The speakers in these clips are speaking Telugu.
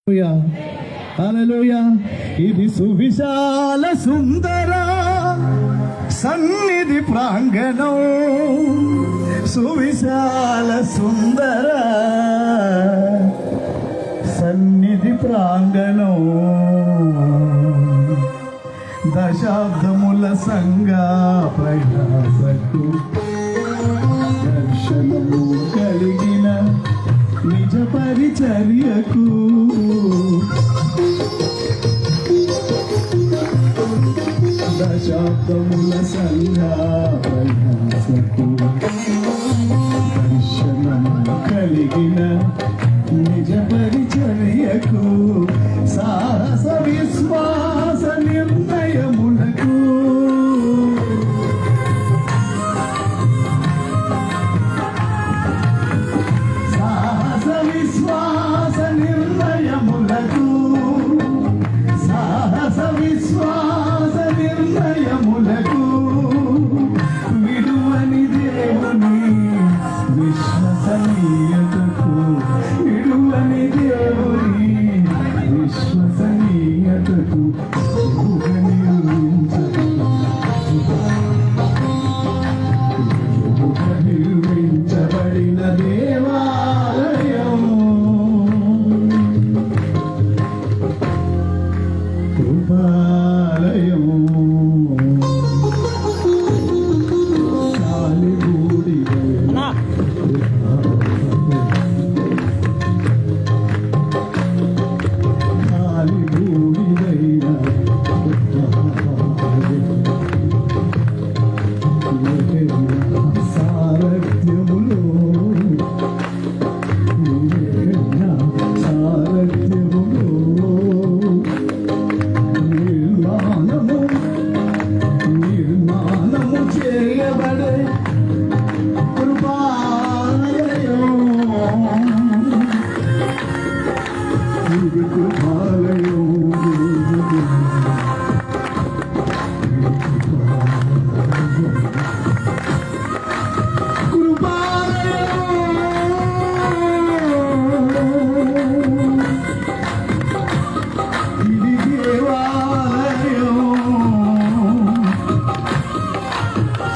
హల్లెలూయా. ఇది సువిశాల సుందర సన్నిధి ప్రాంగణం, సువిశాల సుందర సన్నిధి ప్రాంగణం, దశాబ్దముల సంఘ ప్రయాసకు దర్శనము కలిగిన నిజ పరిచర్యకు దశాబ్దముల సంఘ ప్రయాసకు దర్శనము కలిగిన నిజ పరిచర్యకు సాహస విశ్వాస నిర్ణయములకు సాహస విశ్వాస నిర్ణయములకు సాహస విశ్వాస నిర్ణయములకు విడువని దేవుని విశ్వసనీయతకు విడువని దేవుని విశ్వసనీయతకు నిర్మించబడిన దేవాలయం కృపాలయం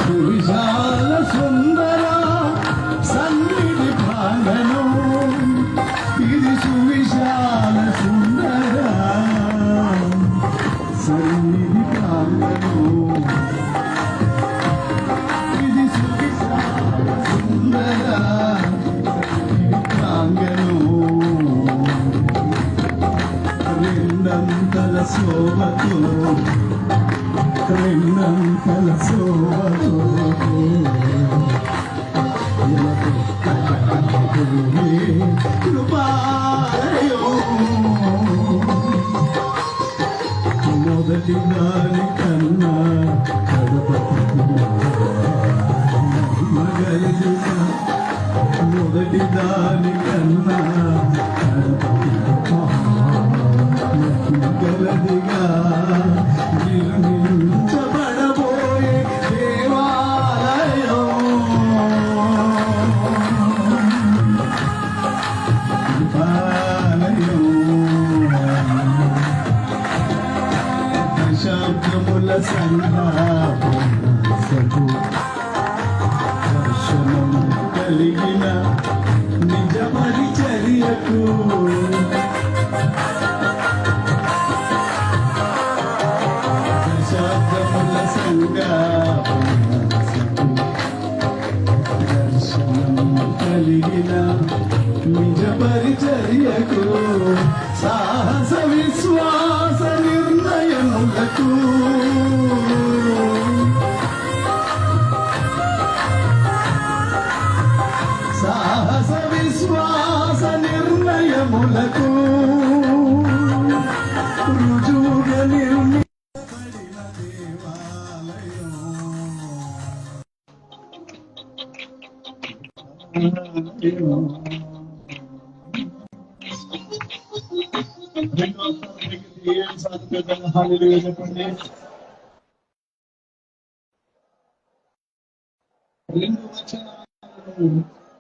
సువిశాల సుందర సన్నిధి ప్రాంగణం, ఇది సువిశాల సుందర సన్నిధి ప్రాంగణం, ఇది సువిశాల సుందర సన్నిధి ప్రాంగణం, రెండంతల శోభతో రెండంతల శోభతో కృపాలయం మొదటి దాని కన్నా మగలిగా మొదటి దాని కన్నా గలదిగా నిర్మించబడబోయే దేవాలయం కృపాలయం దశాబ్దముల సంఘాసకు దర్శనము కలిగిన నిజ పరిచర్యకు దశాబ్దముల సంఘాసకు దర్శనము కలిగిన నిజ పరిచర్యకు సాహస విశ్వాస నిర్ణయములకు సాహస విశ్వాస నిర్ణయములకు రుజువుగా నిర్మించబడిన దేవాలయం చెప్పండి.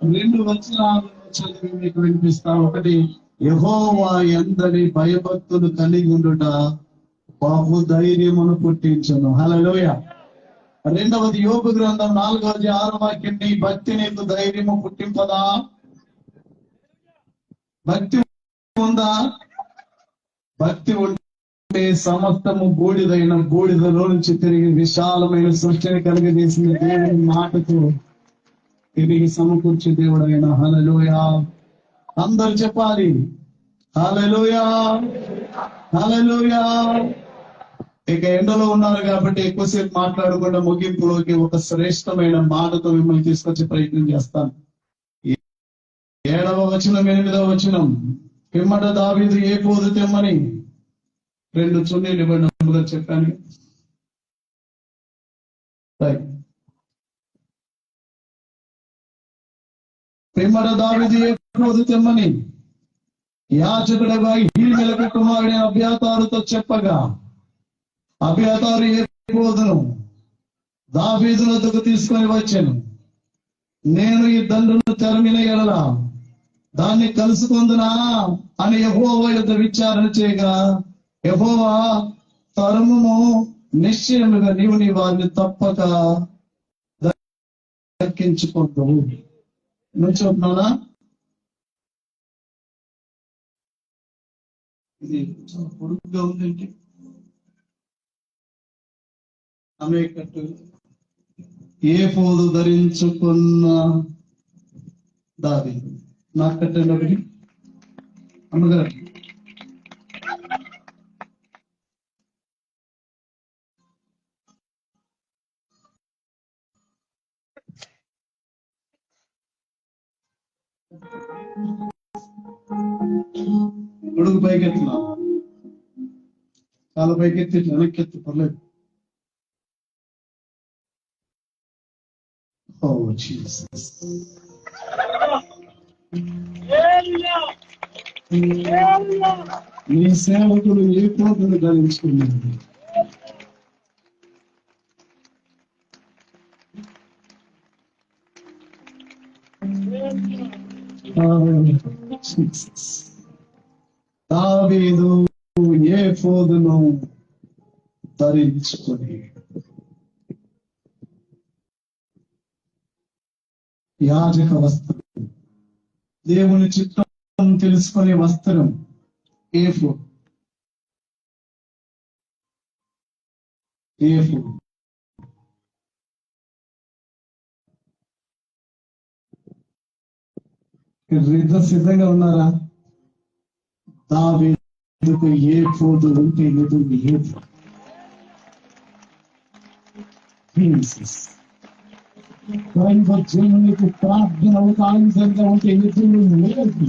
రెండు వచనాలను చదివి మీకు వినిపిస్తా. ఒకటి యెహోవా యందని భయభక్తులు కలిగి ఉండుట బహు ధైర్యమును పుట్టించును. హల్లెలూయా. రెండవది యోబు గ్రంథం 4:6 నీ భక్తి నీకు ధైర్యము పుట్టింపదా? భక్తి ఉందా? భక్తి ఉంటే సమస్తము బూడిదలో నుంచి తిరిగి విశాలమైన సృష్టిని కలిగజేసిన దేవుని మాటకు తిరిగి సమకూర్చే దేవుడు ఆయన. హల్లెలూయా. అందరు చెప్పాలి హల్లెలూయా, హల్లెలూయా. ఇక ఎండలో ఉన్నారు కాబట్టి ఎక్కువసేపు మాట్లాడకుండా ముగింపులోకి ఒక శ్రేష్టమైన మాటతో మిమ్మల్ని తీసుకొచ్చే ప్రయత్నం చేస్తాను. 7వ వచనం 8వ వచనం. పిమ్మట దావీదు ఏఫోదు తెమ్మని 2 చున్నీలు ఇవ్వడం చెప్పాను. పిమ్మట దావీదు ఏఫోదు తెమ్మని యాజకుడగా హీమెలకు కుమారుడి అబ్యాతారుతో చెప్పగా అబ్యాతారు ఏఫోదును దావీదు వద్దకు తీసుకొని వచ్చాను. నేను ఈ దండును తరిమిన ఎడల దాన్ని కలుసుకుందునా అని యెహోవా యొద్ద విచారణ చేయగా యెహోవా తరుమును, నిశ్చయముగా నీవు నీ వారిని తప్పక దక్కించుకుంటావు. నువ్వు చెప్తున్నానా? ఇది పొడుగ్గా ఉందండి. ఆమె కట్టు ఏఫోదు ధరించుకున్న దావీదు. నాకు కట్టండి ఒకటి అమ్మగారు. గొడుగు పైకెత్తున్నా, చాలా పైకెత్తి వెనక్కెత్తు, పర్లేదు. Oh, Jesus. నీ సేవకుడు ఏ కోటను ధరించుకున్నాడు? దావీదు ఏఫోదును ధరించుకొని యాజక వస్త్రం, దేవుని చిత్తం తెలుసుకునే వస్త్రం ఏఫోదు. ఇద్దరు సిద్ధంగా ఉన్నారా? దావీదుకు ఏఫోదు ఉంటే ఎదురు ఏఫోదు. నీకు ప్రార్థన ఆయుధంగా ఉంటే ఎదురు లేదు.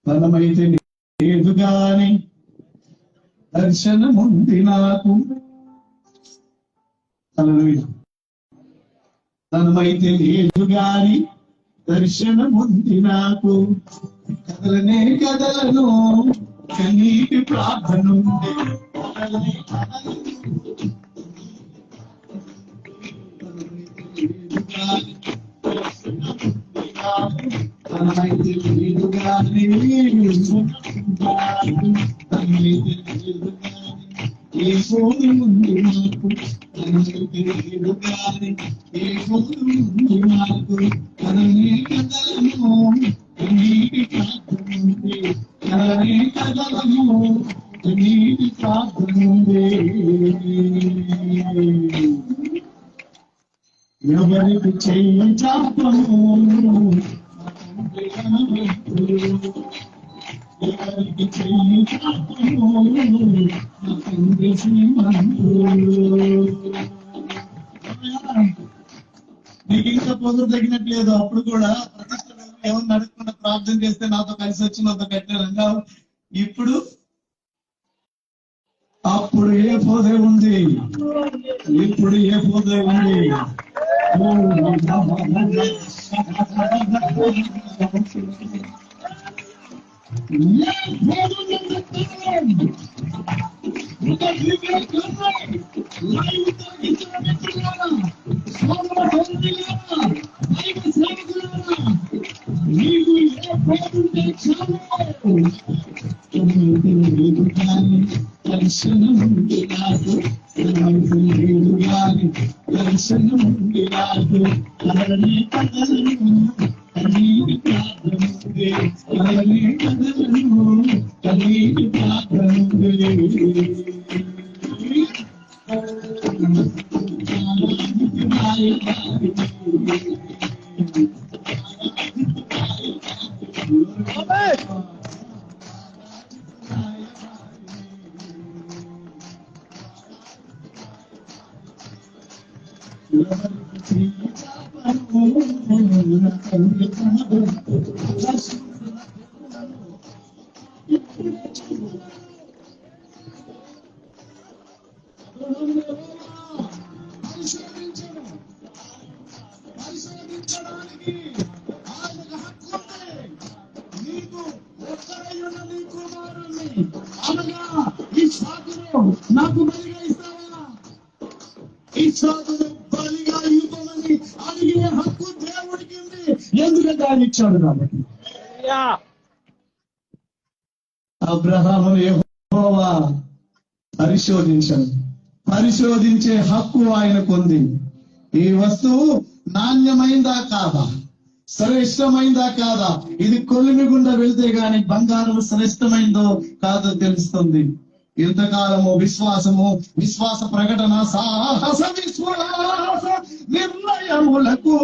ధనమైతే లేదు గాని దర్శనముంది నాకు. ధనమైతే లేదు గాని దర్శనముంది నాకు. కదలనే కదలను కన్నీటి ప్రార్థనుంది. ధనమైతే లేదు గాని ఏ ఫోను ఉంది నాకు. ధనమైతే లేదు గాని ఏ ఫోను ఉంది నాకు. కదలనే కదలను కన్నీటి ప్రార్థనుంది. కదలనే కదలను కన్నీటి ప్రార్థనుంది. ఎవరికి చెయ్యి చాపను ఎవరికి చెయ్యి చాపను తండ్రి శ్రీమంతు. నీకు ఇంకా పొదురు తగినట్లేదు. అప్పుడు కూడా ప్రతిష్టలు ఏమన్నా అడగకుండా ప్రార్థన చేస్తే నాతో కలిసి వచ్చి నాతో కట్టారంగా. ఇప్పుడు అప్పుడు ఏ పోదే ఉంది, ఇప్పుడు ఏ పోదే ఉంది. నీకు ఏ పేరుంటే చాలు దర్శనం నాకు లేదు గాని దర్శనం నాకు కదలని కదలను కన్నీటి ప్రార్థనుంది కదలని కదలను కన్నీటి ప్రార్థనుంది నాకు బలిగా ఇస్తావా ఈ సాధుడు బలిగా ఇవ్వమని అడిగే హక్కు దేవుడికి ఉంది ఎందుకంటే ఆయన ఇచ్చాడు కాబట్టి అబ్రహాము యెహోవా పరిశోధించే హక్కు ఆయనకు ఉంది. ఈ వస్తువు నాణ్యమైందా కాదా, శ్రేష్టమైందా కాదా, ఇది కొలిమి గుండా వెళ్తే గాని బంగారం శ్రేష్టమైందో కాదో తెలుస్తుంది. ఇంతకాలము విశ్వాస ప్రకటన సాహస విశ్వాస నిర్ణయములకు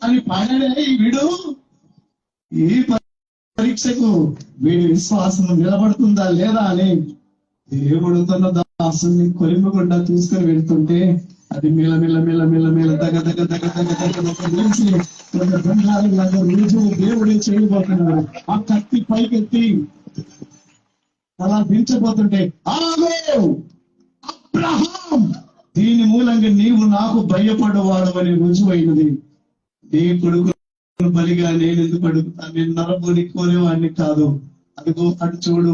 అని పాడడే వీడు. ఈ పరీక్షకు వీడి విశ్వాసం నిలబడుతుందా లేదా అని దేవుడు తన దాసుని కొలిమిగుండా తీసుకుని వెళ్తుంటే అది మెల్ల దగ్గ రుజువు దేవుడే చేయబోతున్నాడు. ఆ కత్తి పైకెత్తి అలా దించబోతుంటే అబ్రహాం దీని మూలంగా నీవు నాకు భయపడవాడు అని రుజువైనది. నీ కొడుకు బలిగా నేను ఎందుకు అడుగుతాను, నేను నరబోని కోరేవాడిని కాదు. అదిగో అటు చూడు,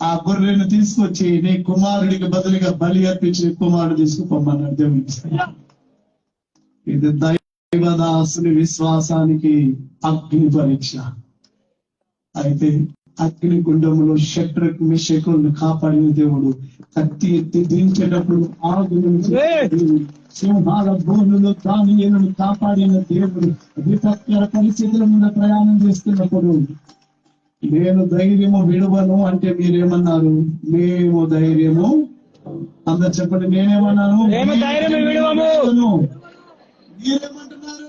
ఆ గొర్రెను తీసుకొచ్చి నీ కుమారుడికి బదులుగా బలి అర్పించి కుమారుడు తీసుకుపోమన్నాడు దేవుడు. ఇది దైవదాసుని విశ్వాసానికి అగ్ని పరీక్ష. అయితే అగ్ని గుండములో షట్రక్ మెషకులను కాపాడిన దేవుడు కత్తి ఎత్తి దించేటప్పుడు ఆగు సింహాల భూములు దానియేలును కాపాడిన దేవుడు విపత్కర పరిస్థితుల మీద ప్రయాణం చేస్తున్నప్పుడు నేను ధైర్యము విడువను అంటే మీరేమన్నారు? మేము ధైర్యము, అందరు చెప్పండి, నేనేమన్నాను? మీరేమంటున్నారు?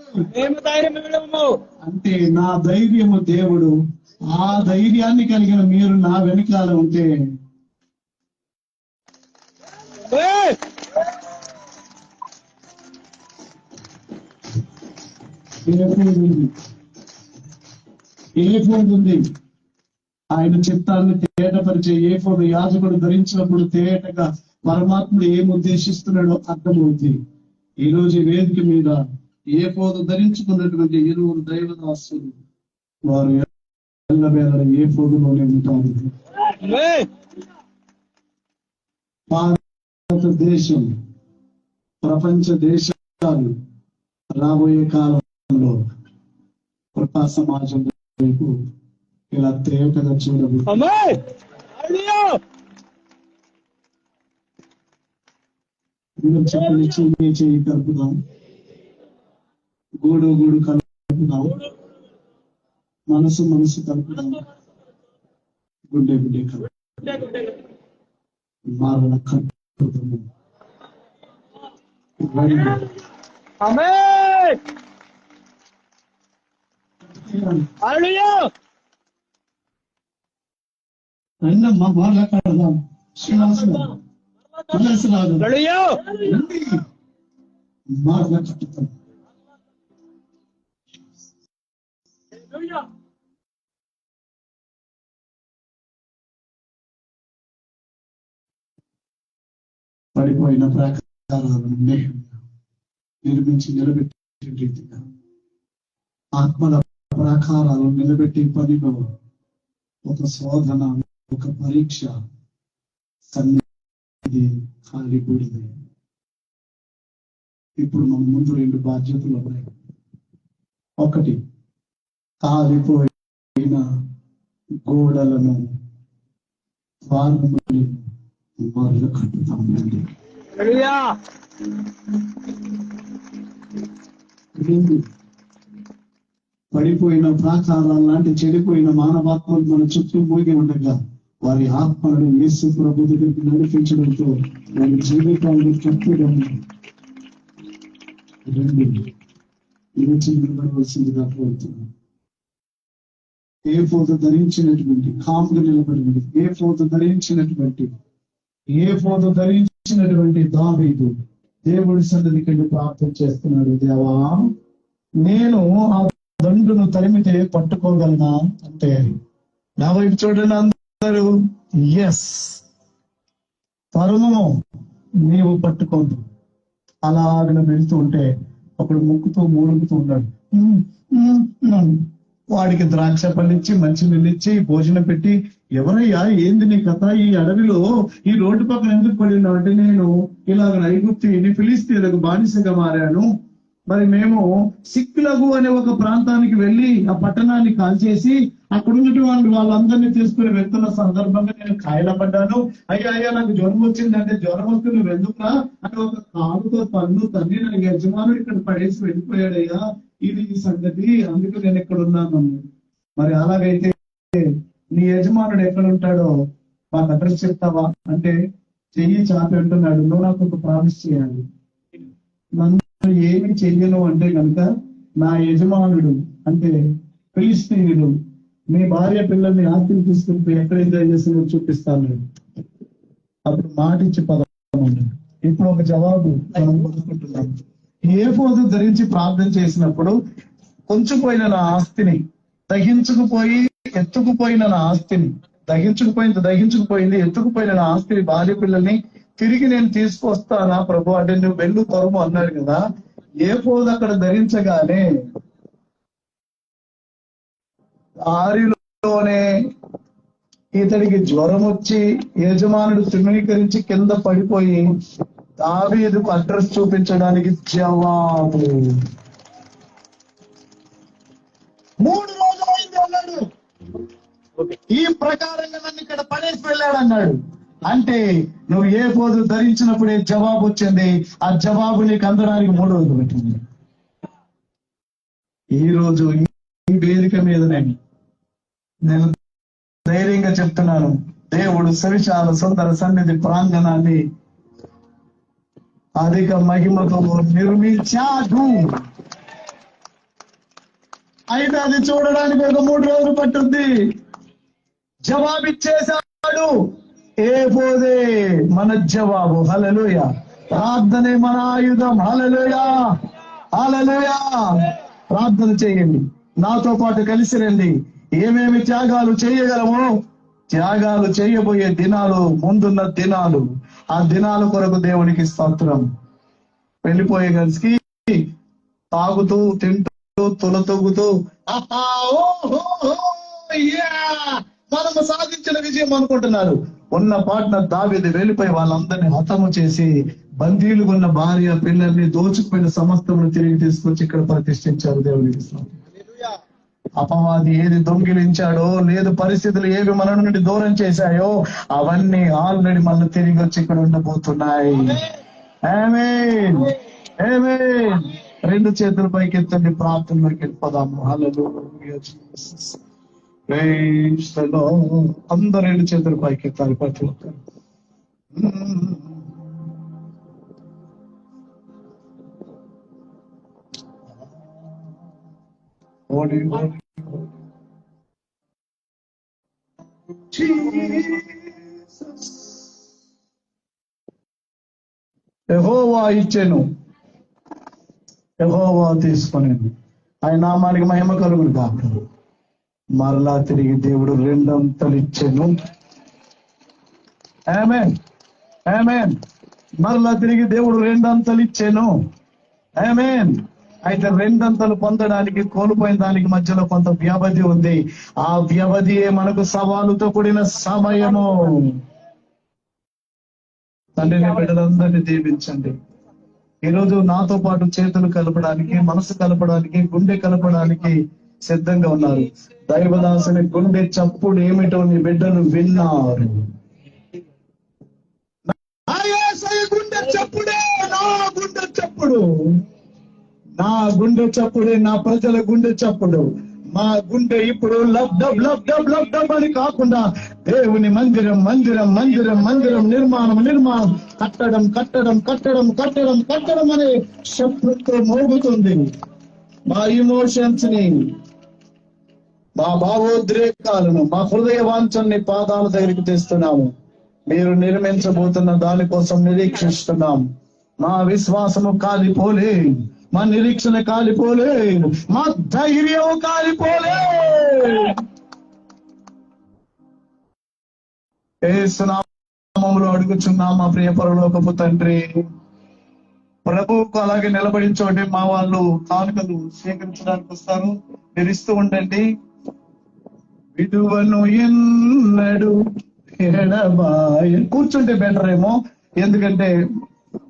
అంటే నా ధైర్యము దేవుడు. ఆ ధైర్యాన్ని కలిగిన మీరు నా వెనకాల ఉంటే ఏఫోదు ఉంది. ఆయన చిత్తాన్ని తేటపరిచే ఏఫోదు యాజకుడు ధరించినప్పుడు తేటగా పరమాత్ముడు ఏం ఉద్దేశిస్తున్నాడో అర్థమవుతుంది. ఈ రోజు వేదిక మీద ఏఫోదు ధరించుకున్నటువంటి 20 దైవదాసులు వారు ఎల్లవేళ ఏఫోదులోనే ఉంటారు. భారతదేశం, ప్రపంచ దేశాలు రాబోయే కాలంలో కృపా సమాజం వైపు ఇలా తేటగా చూడబోతుంది. చెప్పని చేయి కలుపుదాం, గూడు కలుపుదాం, మనసు కలుపుదాం, గుండె కలుపుదాం, మారణ కలుపుదాం. అన్నమ్మా మాట్లాడదాం. మాట్లాడుతాం. పడిపోయిన ప్రాకారాలను నిర్మించి నిలబెట్టే రీతిగా ఆత్మల ప్రాకారాలు నిలబెట్టి పనిలో ఒక శోధన, ఒక పరీక్ష, సన్నిధి, ఖాళీ బూడిద. ఇప్పుడు మన ముందు 2 బాధ్యతలు ఉన్నాయి. ఒకటి, కాలిపోయిన గోడలను మరలు కట్టుతామండి. పడిపోయిన ప్రాకారాల లాంటి చెడిపోయిన మానవాత్మలు మన చుట్టూ మూగి ఉండగా వారి ఆత్మలను యేసు ప్రభు దగ్గరికి నడిపించడంతో వారి జీవితాలను కట్టడం నిలబడవలసిందిగా కోరుతున్నాం. ఏఫోదు ధరించినటువంటి, కాముగా నిలబడినది ఏఫోదు ధరించినటువంటి దావీదు దేవుడి సన్నిధికి వెళ్ళి ప్రార్థన చేస్తున్నాడు. దేవా, నేను ఆ దండును తరిమితే పట్టుకోగలనా అంటే, నా వైపు చూడండి అందరూ, ఎస్, తరుణము, నీవు పట్టుకోదు. అలాగ వెళ్తూ ఉంటే ఒకడు ముక్కుతూ మూలుగుతూ ఉన్నాడు. వాడికి ద్రాక్ష పళ్ళిచ్చి మంచినీళ్ళు ఇచ్చి భోజనం పెట్టి, ఎవరయ్యా ఏంది నీ కథ, ఈ అడవిలో ఈ రోడ్డు పక్కన ఎందుకు పడినావు అంటే, నేను ఇలాగ ఐగుప్తీయుని ఫిలిస్తీయులకు బానిసగా మారాను. మరి మేము సిక్లగు అనే ఒక ప్రాంతానికి వెళ్ళి ఆ పట్టణాన్ని కాల్చేసి అక్కడ ఉన్నటువంటి వాళ్ళందరినీ తీసుకుని వెళ్తున్న సందర్భంగా నేను కాయలపడ్డాను. అయ్యా నాకు జ్వరం వచ్చిందంటే, జ్వరం వస్తే నువ్వు ఎందుకురా అంటే ఒక కాలుతో పన్ను తన్ని నా యజమానుడు ఇక్కడ పడేసి వెళ్ళిపోయాడయ్యా, ఇది ఈ సంగతి, అందుకు నేను ఇక్కడ ఉన్నాను. మరి అలాగైతే నీ యజమానుడు ఎక్కడ ఉంటాడో మాకు అడ్రస్ చెప్తావా అంటే, చెయ్యి చాపి అంటున్నాడు, నువ్వు నాకు ఒక ప్రామిస్ చేయాలి. నన్ను ఏమి చెయ్యను అంటే కనుక నా యజమానుడు అంటే ఫిలిస్తీయుడు మీ భార్య పిల్లల్ని ఆస్తిని తీసుకుని ఎక్కడ ఎంజాయ్ చేసి చూపిస్తాను. అప్పుడు మాట ఇచ్చి పదం. ఇప్పుడు ఒక జవాబు మనం పొందుకుంటున్నాం. ఏఫోదు ధరించి ప్రార్థన చేసినప్పుడు కొంచెం పోయిన నా ఆస్తిని దహించుకుపోయి ఎత్తుకుపోయిన నా ఆస్తిని దహించుకుపోయింది ఎత్తుకుపోయిన నా ఆస్తిని, భార్య పిల్లల్ని తిరిగి నేను తీసుకొస్తానా ప్రభు అంటే, నువ్వు వెళ్ళు తరుము అన్నాడు కదా. ఏఫోదు అక్కడ ధరించగానే దారిలోనే ఇతడికి జ్వరం వచ్చి యజమానుడు తృణీకరించి కింద పడిపోయి దావీదుకు అడ్రస్ చూపించడానికి జవాబు 3 రోజులు అయింది అన్నాడు. ఈ ప్రకారంగా నన్ను ఇక్కడ పడేసి వెళ్ళాడు అన్నాడు. అంటే నువ్వు ఏఫోదు ధరించినప్పుడే జవాబు వచ్చింది. ఆ జవాబు నీకు అందడానికి 3 రోజులు పెట్టింది. ఈ రోజు ఈ వేదిక మీదనే నేను ధైర్యంగా చెప్తున్నాను, దేవుడు సవిశాల సుందర సన్నిధి ప్రాంగణాన్ని అధిక మహిమతో నిర్మించాడు. అయితే అది చూడడానికి ఒక 3 రోజులు పట్టుద్ది. జవాబిచ్చేశాడు. ఏఫోదే మన జవాబు. హల్లెలూయా. ప్రార్థనే మన ఆయుధం. హల్లెలూయా, హల్లెలూయా. ప్రార్థన చేయండి, నాతో పాటు కలిసి రండి. ఏమేమి త్యాగాలు చేయగలమో, త్యాగాలు చేయబోయే దినాలు, ముందున్న దినాలు, ఆ దినాల కొరకు దేవునికి స్తోత్రం. వెళ్ళిపోయే కలిసి తాగుతూ తింటూ తులతొగుతూ మనము సాధించిన విజయం అనుకుంటున్నారు. ఉన్న పాటన దావీదు వెళ్ళిపోయి వాళ్ళందరినీ హతము చేసి బందీలు ఉన్న భార్య పిల్లల్ని దోచుకుపోయిన సమస్తమును తిరిగి తీసుకొచ్చి ఇక్కడ ప్రతిష్ఠించారు. దేవునికి అపవాది ఏది దొంగిలించాడో, లేదు పరిస్థితులు ఏవి మన నుండి దూరం చేశాయో, అవన్నీ ఆల్రెడీ మనం తిరిగి వచ్చి ఇక్కడ ఉండబోతున్నాయి. ఆమేన్, ఆమేన్. 2 చేతుల పైకి ఎత్తండి, ప్రార్థనలోకి వెళ్ళిపోదాము. Hallelujah Jesus. Praise the lord. అందరూ 2 చేతుల పైకి ఎత్తాలి ప్రతి ఒక్కరు. Holy, holy, Jesus. యెహోవా ఇచ్చెను, యెహోవా తీసుకొనెను. ఆయన నామానికి మహిమ కలుగును గాక. మరలా తిరిగి దేవుడు 2 అంతలు ఇచ్చెను. ఆమేన్, ఆమేన్. మరలా తిరిగి దేవుడు 2 అంతలు ఇచ్చెను. ఆమేన్, అయితే రెండంతలు పొందడానికి కోల్పోయిన దానికి మధ్యలో కొంత వ్యవధి ఉంది. ఆ వ్యవధియే మనకు సవాలుతో కూడిన సమయము. తండ్రిని బిడ్డలందరినీ దీవించండి. ఈరోజు నాతో పాటు చేతులు కలపడానికి, మనసు కలపడానికి, గుండె కలపడానికి సిద్ధంగా ఉన్నారు. దైవదాసుని గుండె చప్పుడు ఏమిటో నీ బిడ్డలు విన్నారు. గుండె చప్పుడే నా గుండె చప్పుడు, నా గుండె చప్పుడే నా ప్రజల గుండె చప్పుడు. మా గుండె ఇప్పుడు lub dub lub dub lub dub అని కాకుండా దేవుని మందిరం మందిరం మందిరం మందిరం నిర్మాణం నిర్మాణం కట్టడం కట్టడం కట్టడం కట్టడం కట్టడం అనే శబ్దంతో మోగుతుంది. మా ఇమోషన్స్ ని, మా భావోద్రేకాలను, మా హృదయ వాంఛల్ని పాదాల దగ్గరికి తెస్తున్నాము. మీరు నిర్మించబోతున్న దానికోసం నిరీక్షిస్తున్నాం. మా విశ్వాసము కాలిపోలే, మా నిరీక్షణ కాలిపోలే, మా ధైర్యం కాలిపోలే. యేసు నామములో అడుగుచున్నాం మా ప్రియ పరలోకపు తండ్రి. ప్రభువుకు అలాగే నిలబడిన చోటే మా వాళ్ళు కానుకలు స్వీకరించడానికి వస్తారు. మీరు ఇస్తూ ఉండండి. విడువను ఎన్నడు ఎడబాయ. కూర్చుంటే బెటర్ ఏమో, ఎందుకంటే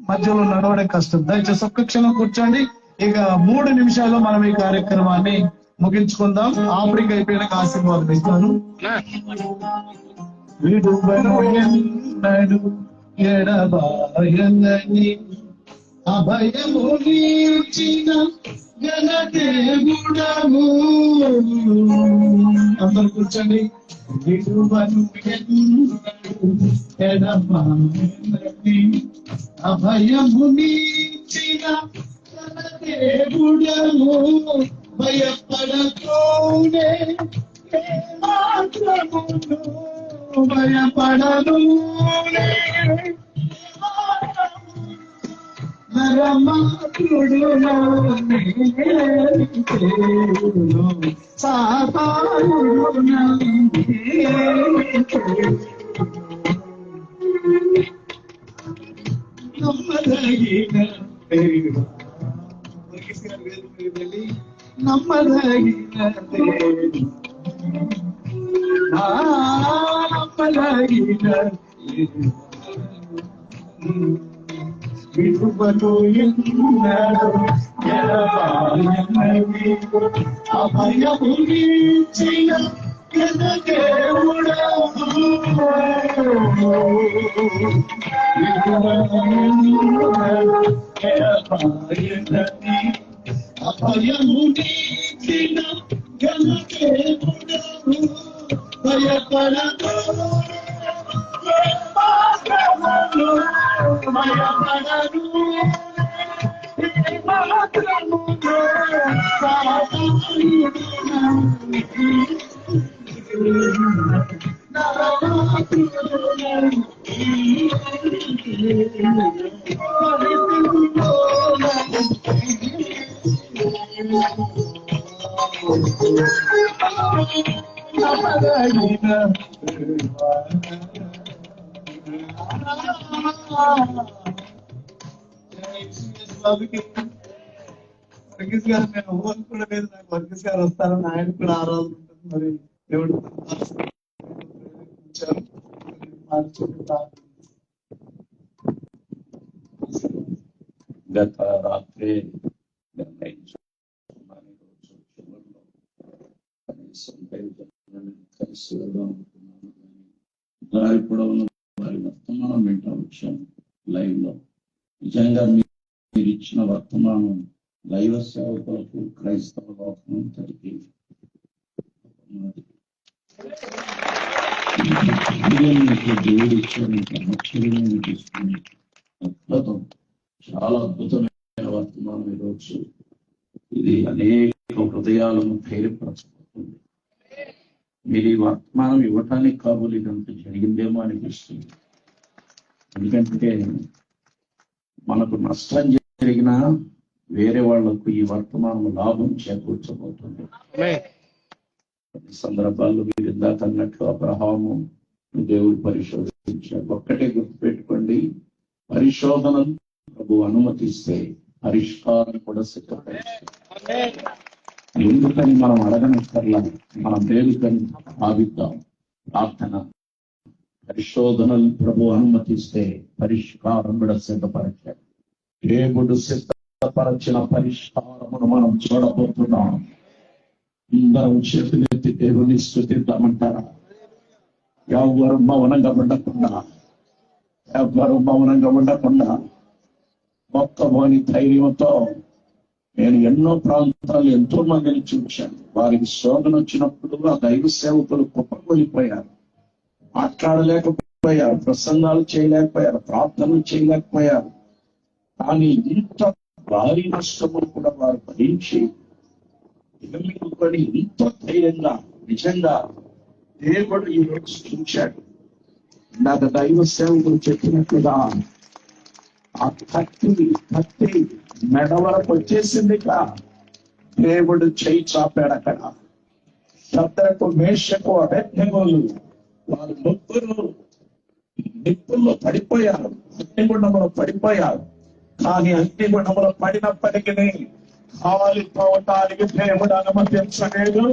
మధ్యలో నడవడం కష్టం. దయచేసి ఒక్క క్షణం కూర్చోండి. ఇక 3 నిమిషాల్లో మనం ఈ కార్యక్రమాన్ని ముగించుకుందాం. ఆఫ్రికా అయిపోయినాక ఆశీర్వాదం ఇస్తాను. విడువను ఎన్నడు ఎడబాయని అభయము నీచిన ఘనదేవుడము. అందరూ కూర్చోండి. విడువను ఎడబాయని అభయము నీచిన ఘనదేవుడము. భయపడతోనే మాత్రమును భయపడను నరమాత్రుడు సాతానుడు నమ్మదగిన నమ్మదగిన నమ్మదగిన విడువను ఎన్నడు ఎడబాయని అభయము నీచిన ఘనదేవుడము. విడువను ఎన్నడు ఎడబాయని అభయము నీచిన ఘనదేవుడము. భయపడకు భయపడను మాత్రము వర్గీస్ గారు నేను ఊహను కూడా లేదు. నాకు వర్గీస్ గారు వస్తారని ఆయన కూడా ఆరాధన ఉంటుంది. మరి దేవుడు గత రాత్రి కలిసి వెళ్దాం అనుకున్నాను. దారి పొడవున వారి వర్తమానం వింటా వచ్చాను లైవ్ లో. నిజంగా మీరు ఇచ్చిన వర్తమానం దైవ సేవకులకు, క్రైస్తవ లోకం తరిగి దేవుడు ఇచ్చిన ఆశ్చర్యం తీసుకుని అద్భుతం, చాలా అద్భుతమైన వర్తమానం ఈరోజు. ఇది అనేక హృదయాలను ప్రేరేపరచబోతుంది. మీరు ఈ వర్తమానం ఇవ్వటానికి కాబోలు ఇదంతా జరిగిందేమో అనిపిస్తుంది. ఎందుకంటే మనకు నష్టం జరిగినా వేరే వాళ్లకు ఈ వర్తమానం లాభం చేకూర్చబోతుంది. కొన్ని సందర్భాల్లో మీరు ఇందాక అన్నట్లు అబ్రహాము దేవుడు పరిశోధించాడు. ఒక్కటే గుర్తుపెట్టుకోండి, పరిశోధనలు ప్రభు అనుమతిస్తే పరిష్కారం కూడా సిద్ధపరిచారు. ఎందుకని మనం అడగనక్కర్లా, మన పేరుకని భావిద్దాం. ప్రార్థన, పరిశోధనలు ప్రభు అనుమతిస్తే పరిష్కారం కూడా సిద్ధపరిచారు. దేవుడు సిద్ధపరచిన పరిష్కారమును మనం చూడబోతున్నాం. అందరం చేతులెత్తి దేవుని స్తుతిద్దామంటారా? ఎవరు మౌనంగా ఉండకుండా మొక్కబోని ధైర్యంతో నేను ఎన్నో ప్రాంతాలు ఎంతో మందిని చూశాను. వారికి శోధన వచ్చినప్పుడు ఆ దైవ సేవకులు కుప్పకూలిపోయారు, మాట్లాడలేకపోయారు, ప్రసంగాలు చేయలేకపోయారు, ప్రార్థనలు చేయలేకపోయారు. కానీ ఇంత భారీ నష్టములు కూడా వారు భరించి ఎదుర్కొని ఇంత ధైర్యంగా నిజంగా దేవుడు ఈ రోజు చూశాడు. నాకు దైవ సేవకులు చెప్పినట్లుగా ఆ కత్తి మెడ వరకు వచ్చేసింది. దేవుడు చేయి చాపాడు. అక్కడ శబ్దకు, మేషకు, అబేద్నెగోలు వారు ముగ్గురు నిప్పుల్లో పడిపోయారు, అగ్నిగుండంలో పడిపోయారు. కానీ అగ్నిగుండంలో పడినప్పటికీ కాలిపోవటానికి దేవుడు అనుమతించలేదు.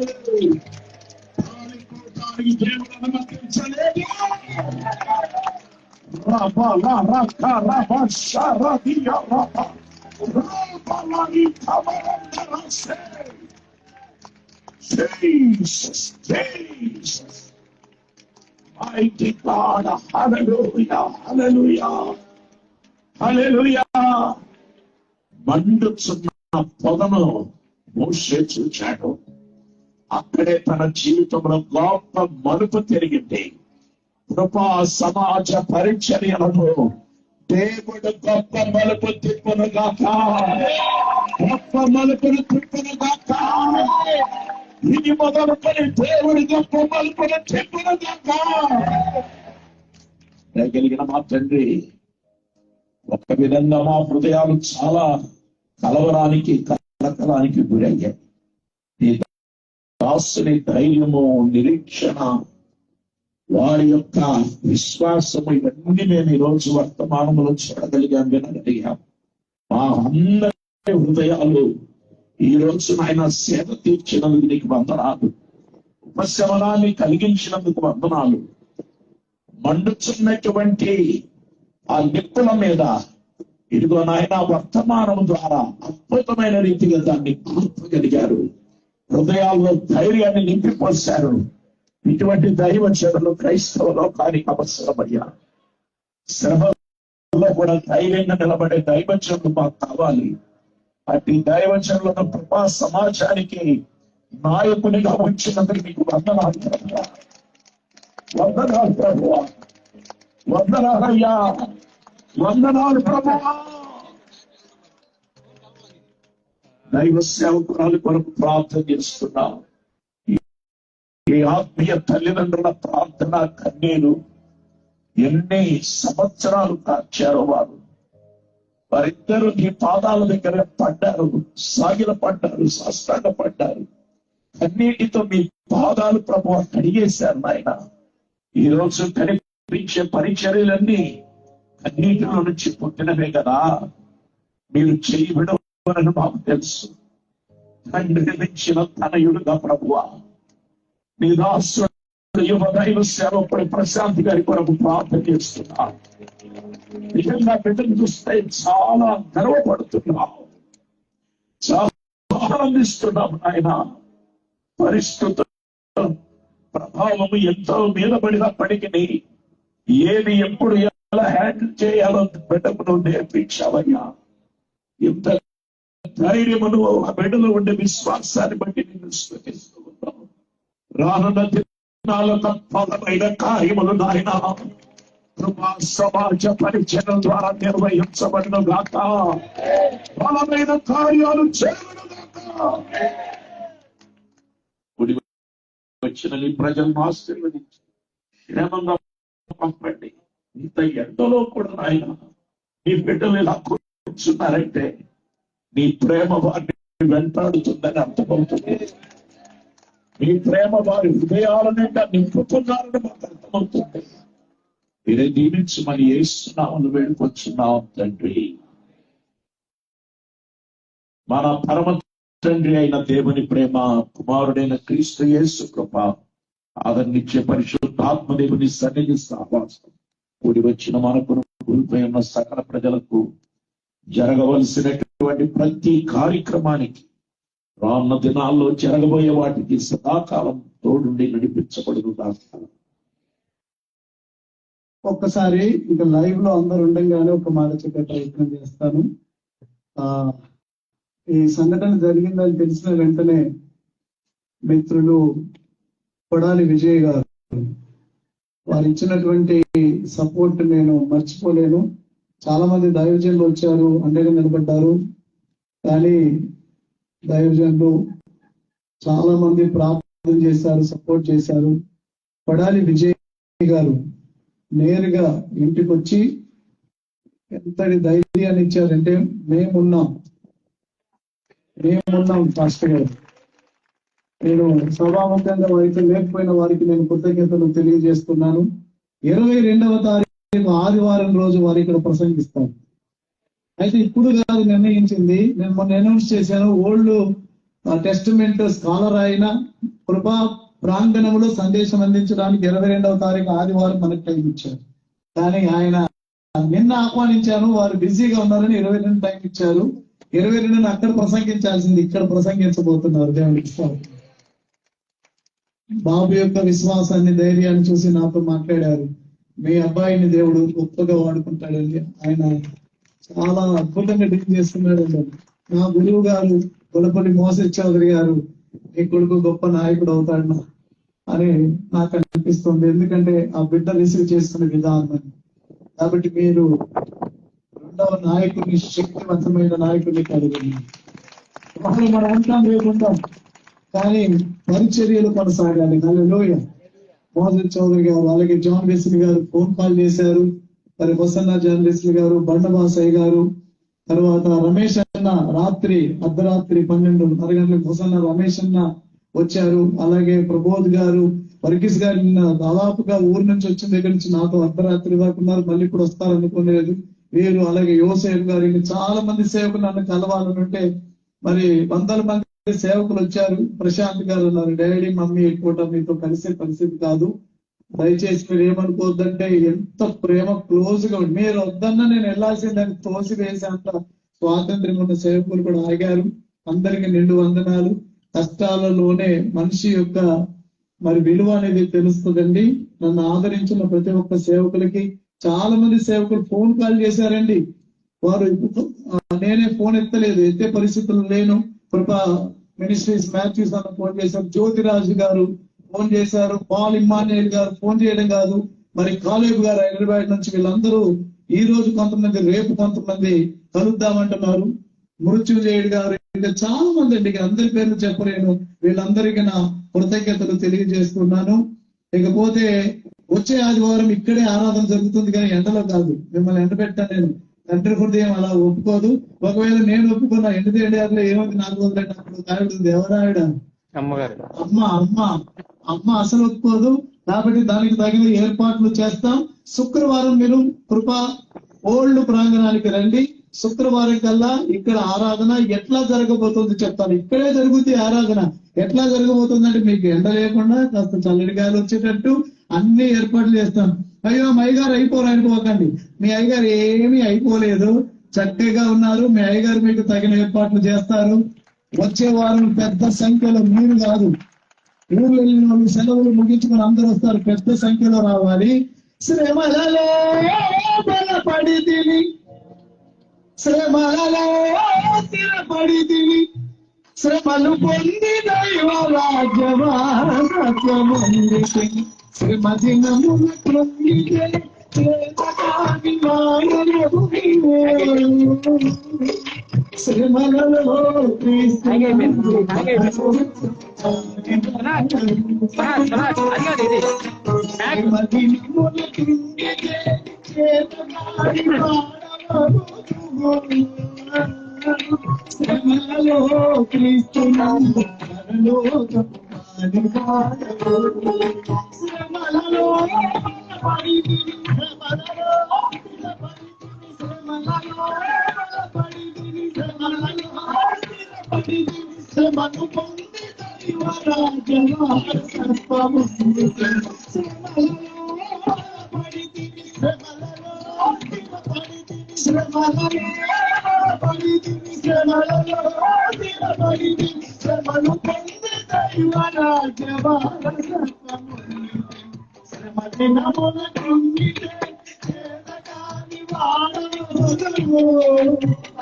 Jesus, mighty God, hallelujah, hallelujah, hallelujah. మండుచున్న పొగను మోషే చూచాడు. అక్కడే తన జీవితంలో గొప్ప మలుపు తిరిగింది. కృపా సమాజ పరిచర్యలను దేవుడు గొప్ప మలుపు తిప్పును గాక, గొప్ప మలుపును తిప్పును గాక. ఇది మొదలుకొని దేవుడి గొప్ప మలుపును తిప్పును గాక. దయగలిగిన మా తండ్రి, ఒక విధంగా మా హృదయాలు చాలా కలవరానికి, కలకలానికి గురయ్యాయి. నీ దాసుని ధైర్యము, నిరీక్షణ, వారి యొక్క విశ్వాసము, ఇవన్నీ మేము ఈరోజు వర్తమానంలో చూడగలిగాం, వినగలిగాం. మా అందరి హృదయాలు ఈ రోజు నాయన సేవ తీర్చినందుకు నీకు వందనాలు, ఉపశమనాన్ని కలిగించినందుకు వందనాలు. మండుచున్నటువంటి ఆ నిప్పుల మీద ఇదిగో నాయన వర్తమానం ద్వారా అద్భుతమైన రీతిగా దాన్ని ఆర్పగలిగారు. హృదయాల్లో ధైర్యాన్ని నింపిపోశారు. ఇటువంటి దైవజనులు క్రైస్తవ లోకానికి అవసరమయ్యా. శ్రమలో కూడా ధైర్యంగా నిలబడే దైవజనులు మాకు కావాలి. అట్టి దైవజనులను కృపా సమాజానికి నాయకునిగా ఉంచినందుకు మీకు వందనాలు ప్రభువా, వందనాలు ప్రభువా, వందనాలయ్యా, వందనాలు ప్రభువా. దైవ సేవకురాలు కొరకు ప్రార్థన చేస్తున్నాం. ఈ ఆత్మీయ తల్లిదండ్రుల ప్రార్థన కన్నీరు ఎన్ని సంవత్సరాలు కాచారో వారు. వారిద్దరూ నీ పాదాల దగ్గర పడ్డారు, సాగిల పడ్డారు, సాష్టాంగ పడ్డారు. కన్నీటితో మీ పాదాలు ప్రభువా కడిగేశారు నాయన. ఈ రోజు కనిపించే పరిచర్యలన్నీ కన్నీటిలో నుంచి పుట్టినవే కదా. మీరు చేయబడవని మాకు తెలుసు. తండ్రి మించిన తనయుడుగా ప్రభువా నీ దాసుడు యువ దైవ సేవకుడు ప్రశాంతి గారి కొరకు ప్రార్థన చేస్తున్నా. నిజంగా బిడ్డను చూస్తే చాలా గర్వపడుతున్నాం, చాలా ఆనందిస్తున్నాం ఆయన. పరిస్థితుల ప్రభావం ఎంతో మీద పడినప్పటికీ ఏది ఎప్పుడు ఎలా హ్యాండిల్ చేయాలో బిడ్డకు నువ్వు నేర్పించావయ్యా. ఇంత ధైర్యమును ఆ బిడ్డలో ఉండే విశ్వాసాన్ని బట్టి నిన్ను స్తుతిస్తూ ఉన్నాం. రానున్న దినాలకు ఫలమైన కార్యములు నాయన కృపా సమాజ పరిచయం ద్వారా నిర్వహించబడిన గాక. ఫలమైన కార్యాలు చేయబడిన గాక. వచ్చిన నీ ప్రజలను ఆశీర్వదించి క్షేమంగా పంపండి. ఇంత ఎండలో కూడా నాయన నీ బిడ్డలు ఇలా కూర్చున్నారంటే నీ ప్రేమ వారిని వెంటాడుతుందని అర్థమవుతుంది. నీ ప్రేమ వారి హృదయాల నిండా నింపుతున్నారని మాకు అర్థమవుతుంది. మీరే దీవించమని యేసు నామములో వేడుకొచ్చున్నాం తండ్రి. మన పరమ తండ్రి అయిన దేవుని ప్రేమ, కుమారుడైన క్రీస్తు యేసు కృప, ఆదరణిచ్చే పరిశుద్ధాత్మ దేవుని సన్నిధి సహవాసం కూడి వచ్చిన మనకు, కూలిపోయి ఉన్న సకల ప్రజలకు, జరగవలసినటువంటి ప్రతి కార్యక్రమానికి, రానున్న దినాల్లో జరగబోయే వాటికి సదాకాలం తోడుండి నడిపించబడును గాక. ఒక్కసారి ఇక లైవ్ లో అందరు ఉండగానే ఒక మాట చెప్పే ప్రయత్నం చేస్తాను. ఈ సంఘటన జరిగిందని తెలిసిన వెంటనే మిత్రులు కొడాలి విజయ్ గారు వారు ఇచ్చినటువంటి సపోర్ట్ నేను మర్చిపోలేను. చాలా మంది దైవజనులు వచ్చారు, అండగా నిలబడ్డారు. కానీ దైవజనులు చాలా మంది ప్రార్థన చేశారు, సపోర్ట్ చేశారు. కొడాలి విజయ్ గారు నేరుగా ఇంటికి వచ్చి ఎంతటి ధైర్యాన్ని ఇచ్చారంటే, మేమున్నాం ఫాస్ట్ గారు. నేను సభాముఖంగా వారితో లేకపోయిన వారికి నేను కృతజ్ఞతలు తెలియజేస్తున్నాను. 22వ తారీఖు ఆదివారం రోజు వారు ఇక్కడ ప్రసంగిస్తారు. అయితే ఇప్పుడు కాదు నిర్ణయించింది, నేను మొన్న అనౌన్స్ చేశాను, ఓల్డ్ టెస్టిమెంట్ స్కాలర్ అయిన కృపా ప్రాంగణంలో సందేశం అందించడానికి 22వ తారీఖు ఆదివారం మనకు టైం ఇచ్చారు. కానీ ఆయన నిన్న ఆహ్వానించాను, వారు బిజీగా ఉన్నారని 22 టైం ఇచ్చారు. 22 అక్కడ ప్రసంగించాల్సింది ఇక్కడ ప్రసంగించబోతున్నారు. దేవుడికి బాబు యొక్క విశ్వాసాన్ని, ధైర్యాన్ని చూసి నాతో మాట్లాడారు. మీ అబ్బాయిని దేవుడు గొప్పగా వాడుకుంటాడండి, ఆయన చాలా అద్భుతంగా డీల్ చేస్తున్నాడండి. నా గురువు గారు గొల్లపల్లి మోసెస్ చౌదరి గారు, ఈ కొడుకు గొప్ప నాయకుడు అవుతాడు అని నాకు అనిపిస్తుంది. ఎందుకంటే ఆ బిడ్డ రిసీవ్ చేస్తున్న విధానం. కాబట్టి మీరు రెండవ నాయకుడిని, శక్తివంతమైన నాయకుడిని కలిగి మనం ఉంటాం, రేపుంటాం, కానీ పరిచర్యలు కొనసాగాలి. హల్లెలూయా. మోసెస్ చౌదరి గారు, అలాగే జాన్ వెస్లీ గారు ఫోన్ కాల్ చేశారు. మరి హొసన్న జాన్ వెస్లీ గారు, బండబాసయ్య గారు, తర్వాత రమేష్ అన్న రాత్రి అర్ధరాత్రి 12:30 గంటలకు హొసన్న రమేష్ అన్న వచ్చారు. అలాగే ప్రబోధ్ గారు, వర్గీస్ గారు నిన్న దాదాపుగా ఊరు నుంచి వచ్చిన దగ్గర నుంచి నాతో అర్ధరాత్రి దాకా ఉన్నారు. మళ్ళీ ఇప్పుడు వస్తారు అనుకోలేదు వీరు. అలాగే యోసేఫ్ గారు, చాలా మంది సేవకులు నన్ను కలవాలనుంటే మరి వందల మంది సేవకులు వచ్చారు. ప్రశాంత్ గారు ఉన్నారు, డాడీ మమ్మీ ఎక్కువ మీతో కలిసే పరిస్థితి కాదు, దయచేసి మీరు ఏమనుకోవద్దంటే ఎంత ప్రేమ క్లోజ్ గా మీరు వద్దన్నా నేను వెళ్ళాల్సిందని తోసి వేసేంత స్వాతంత్ర్యం ఉన్న సేవకులు కూడా ఆగారు. అందరికి నిండు వందనాలు. కష్టాలలోనే మనిషి యొక్క మరి విలువ అనేది తెలుస్తుందండి. నన్ను ఆదరించిన ప్రతి ఒక్క సేవకులకి చాలా మంది సేవకులు ఫోన్ కాల్ చేశారండి. వారు నేనే ఫోన్ ఎత్తలేదు, ఎత్తే పరిస్థితులు లేను. కృపా మినిస్ట్రీస్ మాథ్యూస్ అన్న ఫోన్ చేశారు, జ్యోతిరాజు గారు ఫోన్ చేశారు, పాల్ ఇమ్మానుయేల్ గారు ఫోన్ చేయడం కాదు, మరి కాలేబ్ గారు హైదరాబాద్ నుంచి, వీళ్ళందరూ ఈ రోజు కొంతమంది, రేపు కొంతమంది కలుద్దామంటున్నారు. మృత్యుంజయుడు గారు, ఇంకా చాలా మంది అండి, అందరి పేర్లు చెప్పలేను. వీళ్ళందరికీ నా కృతజ్ఞతలు తెలియజేస్తున్నాను. ఇకపోతే వచ్చే ఆదివారం ఇక్కడే ఆరాధన జరుగుతుంది, కానీ ఎండలో కాదు. మిమ్మల్ని ఎండబెట్టాను నేను, తండ్రి హృదయం అలా ఒప్పుకోదు. ఒకవేళ నేను ఒప్పుకున్నా, ఎండు తేడారులో ఏముంది, 4 రోజులైనా ఆవిడ దేవరావిడ అమ్మ అసలు ఒప్పుకోదు. కాబట్టి దానికి తగిన ఏర్పాట్లు చేస్తాం. శుక్రవారం మీరు కృపా ఓల్డ్ ప్రాంగణానికి రండి. శుక్రవారం కల్లా ఇక్కడ ఆరాధన ఎట్లా జరగబోతుంది చెప్తాను. ఇక్కడే జరుగుతుంది ఆరాధన. ఎట్లా జరగబోతుందంటే మీకు ఎండ లేకుండా కాస్త చల్లటి గాలి వచ్చేటట్టు అన్ని ఏర్పాట్లు చేస్తాం. అయ్యో మా అయ్యగారు అయిపోకండి, మీ అయ్యగారు ఏమీ అయిపోలేదు, చక్కగా ఉన్నారు. మీ అయ్యగారు మీకు తగిన ఏర్పాట్లు చేస్తారు. వచ్చే వారం పెద్ద సంఖ్యలో, మీరు కాదు, ఊర్లో వెళ్ళిన వాళ్ళు సెలవులు ముగించుకొని అందరూ వస్తారు, పెద్ద సంఖ్యలో రావాలి. శ్రమలలో బలపడి తిని, శ్రమలలో స్థిరపడి తిని, శ్రమలు పొంది దైవ రాజ్యవాసత్వముంది, శ్రమదినమున కృంగితే శ్రమలలో క్రీస్తు శ్రమలు పొంది దైవ రాజ్యవారసత్వము శ్రమ దినముల కృంగితే చేతకాని వాడను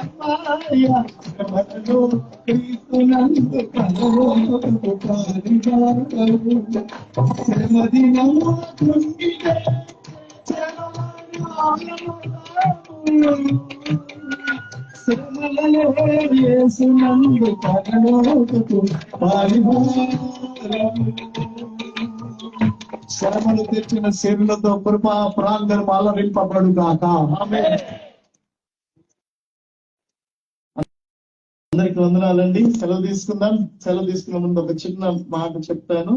అమ్మాయ శ్రమలను క్రీస్తునందు కలవకు పారిజాతవు శ్రమ దినముల కృంగితే చేతకాని వాడను శ్రమలలో యేసునందు పరలోకపు పారిభారము శ్రమలు తెచ్చిన శరీరంతో కృపా ప్రాంగణం అలరింపబడు గాక ఆమేన్. అందరికి వందనాలండి. సెలవు తీసుకుందాం. సెలవు తీసుకున్న ముందు ఒక చిన్న మాట చెప్తాను.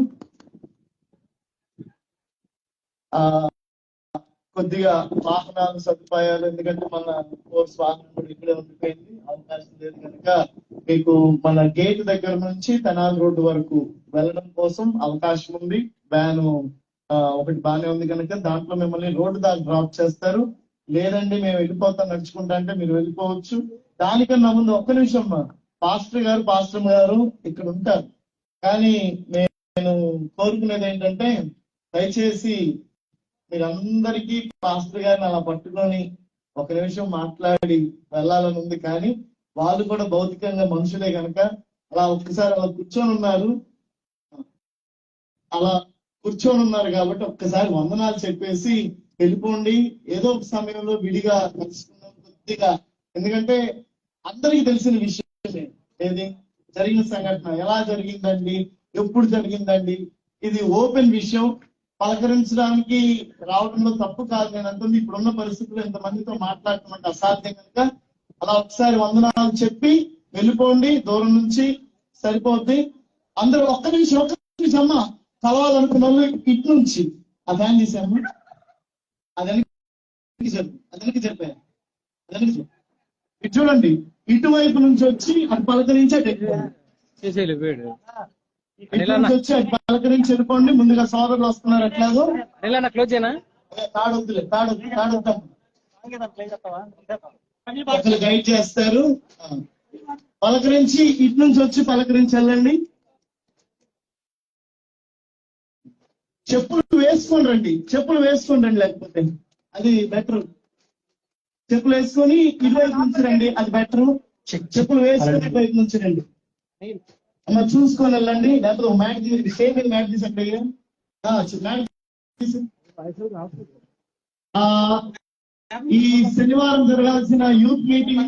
కొద్దిగా వాహనాలు సదుపాయాలు, ఎందుకంటే మన కోర్స్ వాహనం కూడా ఇక్కడే ఉండిపోయింది, అవకాశం లేదు కనుక మీకు మన గేట్ దగ్గర నుంచి తెనాలి రోడ్డు వరకు వెళ్ళడం కోసం అవకాశం ఉంది. వ్యాన్ ఒకటి బాగానే ఉంది కనుక దాంట్లో మిమ్మల్ని రోడ్డు దాకా డ్రాప్ చేస్తారు. లేదండి మేము వెళ్ళిపోతాం నడుచుకుంటా అంటే మీరు వెళ్ళిపోవచ్చు. దానికన్నా ముందు ఒక్క నిమిషం, పాస్టర్ గారు ఇక్కడ ఉంటారు. కానీ నేను కోరుకునేది ఏంటంటే దయచేసి మీరందరికీ పాస్టర్ గారిని అలా పట్టుకొని ఒక నిమిషం మాట్లాడి వెళ్ళాలని ఉంది. కానీ వాళ్ళు కూడా భౌతికంగా మనుషులే కనుక అలా ఒక్కసారి అలా కూర్చొని ఉన్నారు కాబట్టి ఒక్కసారి వందనాలు చెప్పేసి వెళ్ళిపోండి. ఏదో ఒక సమయంలో విడిగా కలుసుకుందాం కొద్దిగా, ఎందుకంటే అందరికీ తెలిసిన విషయమే. ఏది జరిగిన సంఘటన ఎలా జరిగిందండి, ఎప్పుడు జరిగిందండి, ఇది ఓపెన్ విషయం. పలకరించడానికి రావడంలో తప్పు కాదు. నేను అంటుంది ఇప్పుడున్న పరిస్థితుల్లో ఇంతమందితో మాట్లాడటం అంటే అసాధ్యం కనుక అలా ఒకసారి వందనాలు చెప్పి వెళ్ళిపోండి. దూరం నుంచి సరిపోద్ది. అందరూ ఒక్క నిమిషం అమ్మ కలవాలనుకున్న వాళ్ళు ఇటు నుంచి ఆ ఫ్యాన్ తీసాము, అదనికి చెప్పాను. ఇటు చూడండి, ఇటువైపు నుంచి వచ్చి అటు పలకరించే వచ్చి అటు పలకరించి వెళ్ళిపోండి. ముందుగా సోదరులు వస్తున్నారు. ఎట్లాగో తాడొద్దాం ఒకరు గైడ్ చేస్తారు. పలకరించి ఇటు నుంచి వచ్చి పలకరించి వెళ్ళండి. చెప్పులు వేసుకొని రండి, లేకపోతే అది బెటర్. చెప్పులు వేసుకొని ఇటువైపు నుంచి రండి, అది బెటర్. చెప్పులు వేసుకొని ఇటువైపు నుంచి రండి. అమ్మ చూసుకొని వెళ్ళండి. లేకపోతే మ్యాట్ తీసి సేమ్ మ్యాట్ తీసి అక్కడ ఈ శనివారం జరగాల్సిన యూత్ మీటింగ్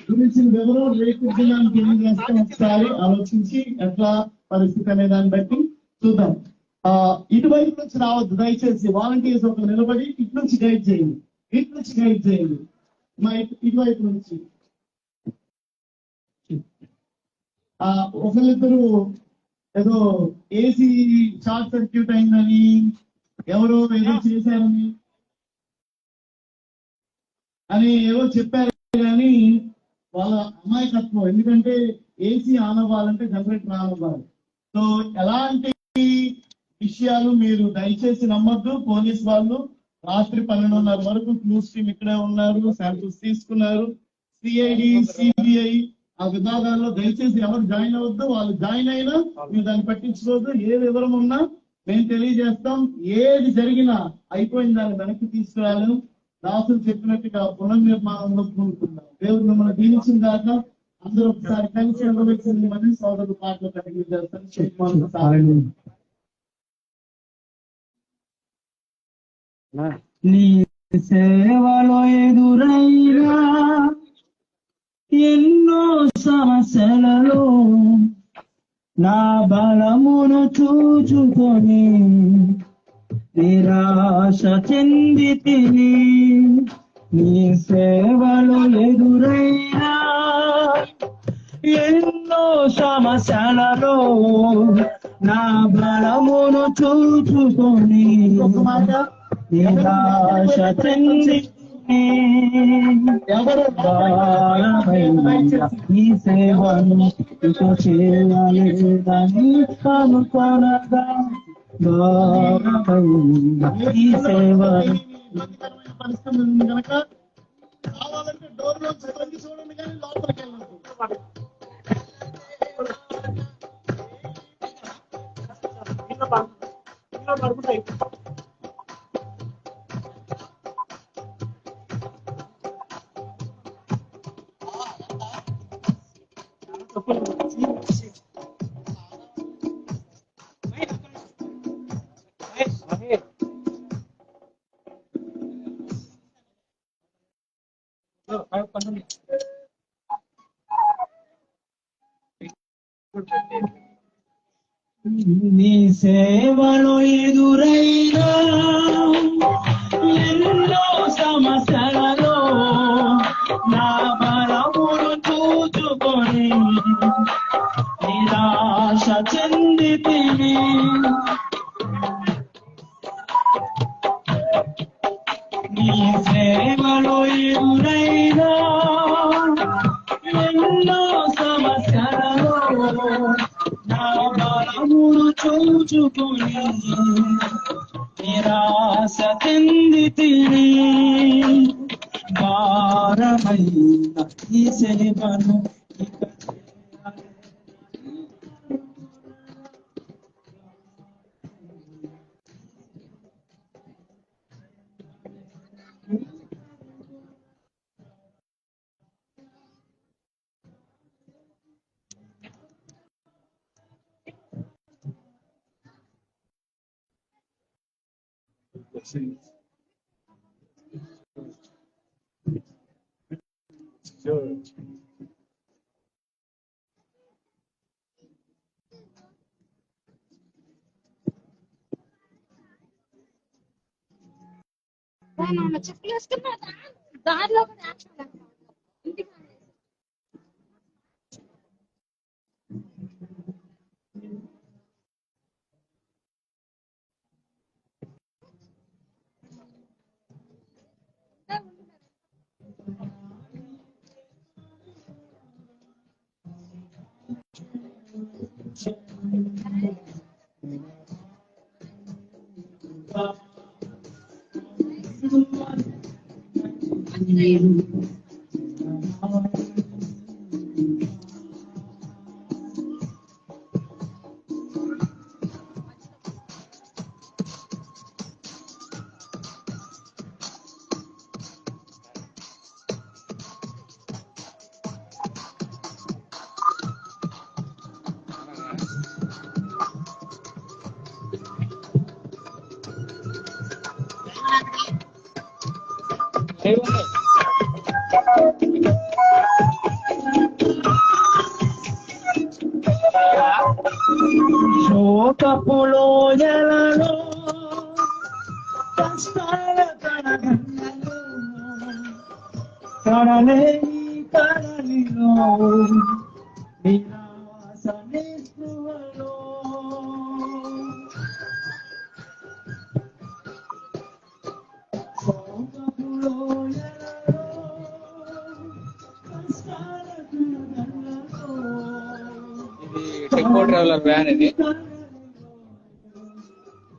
గురించి ఎవరో రేపు దినాన్ని తెలియజేస్తాం. ఒకసారి ఆలోచించి ఎట్లా పరిస్థితి అనే దాన్ని బట్టి చూద్దాం. ఇటువైపు నుంచి రావద్దు దయచేసి. వాలంటీర్స్ ఒక నిలబడి ఇటు నుంచి గైడ్ చేయండి. మా ఇటువైపు నుంచి ఒకరిద్దరు ఏదో ఏసీ షార్ట్ సర్క్యూట్ అయిందని, ఎవరో ఏదో చేశారని ఏవో చెప్పారు. కానీ వాళ్ళ అమాయకత్వం. ఎందుకంటే ఏసీ ఆన్ అవ్వాలంటే జనరేటర్ ఆన్ అవ్వాలి. సో ఎలాంటి విషయాలు మీరు దయచేసి నమ్మద్దు. పోలీస్ వాళ్ళు రాత్రి 12:30 వరకు క్లూస్ టీమ్ ఇక్కడే ఉన్నారు, శాంపిల్స్ తీసుకున్నారు. సిఐడి, సిబిఐ ఆ విభాగాల్లో దయచేసి ఎవరు జాయిన్ అవ్వద్దు. వాళ్ళు జాయిన్ అయినా మీరు దాన్ని పట్టించుకోవద్దు. ఏ వివరం ఉన్నా మేము తెలియజేస్తాం. ఏది జరిగినా అయిపోయిన దాన్ని వెనక్కి తీసుకురాలేము. దాసులు చెప్పినట్టుగా పునర్నిర్మాణంలో కూరుకుందాం. దేవుడు మిమ్మల్ని దీవించిన దాకా అందరూ ఒకసారి కలిసి అందవలసింది మళ్ళీ సోదరుడు పాటలు కటింగ్ చేస్తాను. నీ సేవలో ఎదురైనా ఎన్నో సమస్యలలో నా బలమును చూచుకొని నిరాశ చెందితిని. నీ సేవలో ఎదురైనా ఎన్నో సమస్యలలో నా బలమును చూచుకొని నిరాశ చెందితిని. ఈ సేవను ఇక చేయాలేదని అనుకొనగా ఈ సేవ కావాలంటే డోర్ లో చదవండి చూడండి కానీ లోపలికి వెళ్ళదు. పడుకుంటాయి. నీ సేవలో ఎదురైనా ఎన్నో సమస్యలలో నా బలమును చూచుకొని నిరాశ చెందితిని. నీ సేవలో ఎదురైనా ఎన్నో సమస్యలలో నా బలమును చూచుకొని నిరాశ చెందితిని. భారమైన ఈ సేవను ఇక చెప్పులు వేసుకున్నా దారిలో కూడా యాక్షన్ ఇంటికి శోకపులోయలలో కష్టాల కడగండ్లలో కడలేని కడలిలో నిరాశ నిస్పృహలో శోకపులోయలలో కష్టాల కడగండ్లలో ఇది టెంపో ట్రావెలర్ వ్యాన్. ఇది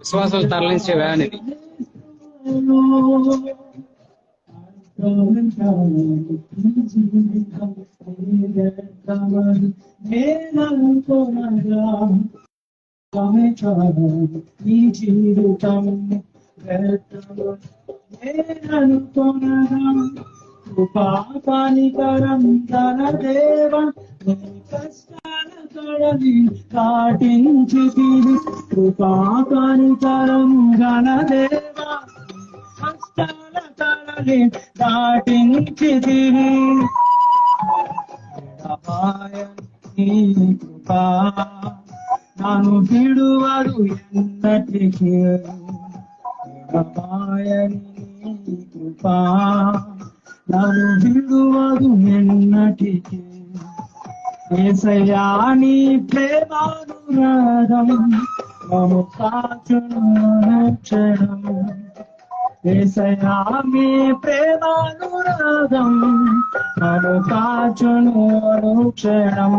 విశ్వాసాలు తరలించే వ్యాన్. ఇది ఈ జీవితం కృపానికరం ధన దేవ కష్టాల కడలి దాటించి కృపానికరం ఘన దేవ కష్టాల కడలి దాటించి నీ కృపా నన్ను విడువదు ఎన్నటికీ నీ కృపా నన్ను విడువదు ఎన్నటికీ. యేసయ్యా నీ ప్రేమానురాగం మము కాచును అనుక్షణం. యేసయ్యా మీ ప్రేమానురాగం మము కాచును అనుక్షణం.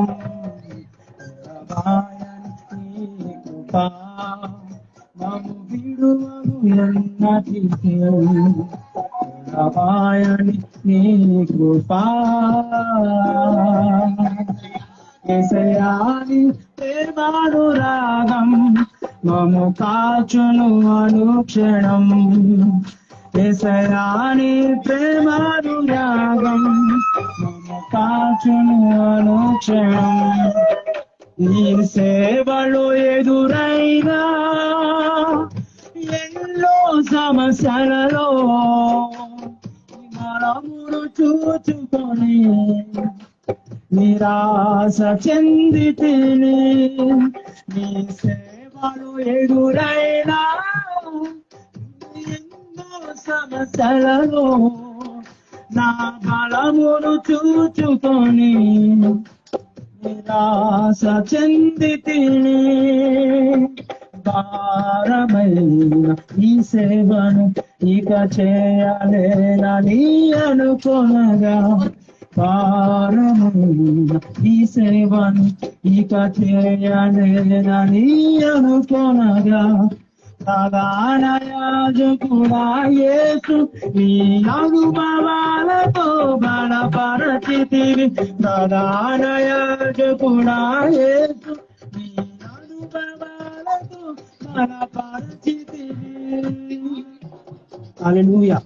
నీ కృపా మము విడువను ఎన్నటికీ రవాయని నీ కృపా యేసయ్యాని ప్రేమానురాగం మము కాచును అనుక్షణం యేసయ్యాని ప్రేమానురాగం మము కాచును అనుక్షణం నీ సేవలో ఎదురైనా ఎన్నో సమస్యలలో మనమును చూచుకొని నిరాశ చెందితిని నీ సేవలు ఎదురైనా ఎన్నో సమస్యలలో నా బలమును చూచుకొని నిరాశ చెందితిని భారమైన ఈ సేవను ఇక చేయలేనని అనుకొనగా భారమైన ఈ సేవను ఇక చేయలేనని అనుకొనగా ప్రధాన యాజకుడా యేసు నీ అనుభవాలతో బలపరచితివి ప్రధాన యాజకుడా యేసు నీ అనుభవాలతో బలపరచితివి హల్లెలూయా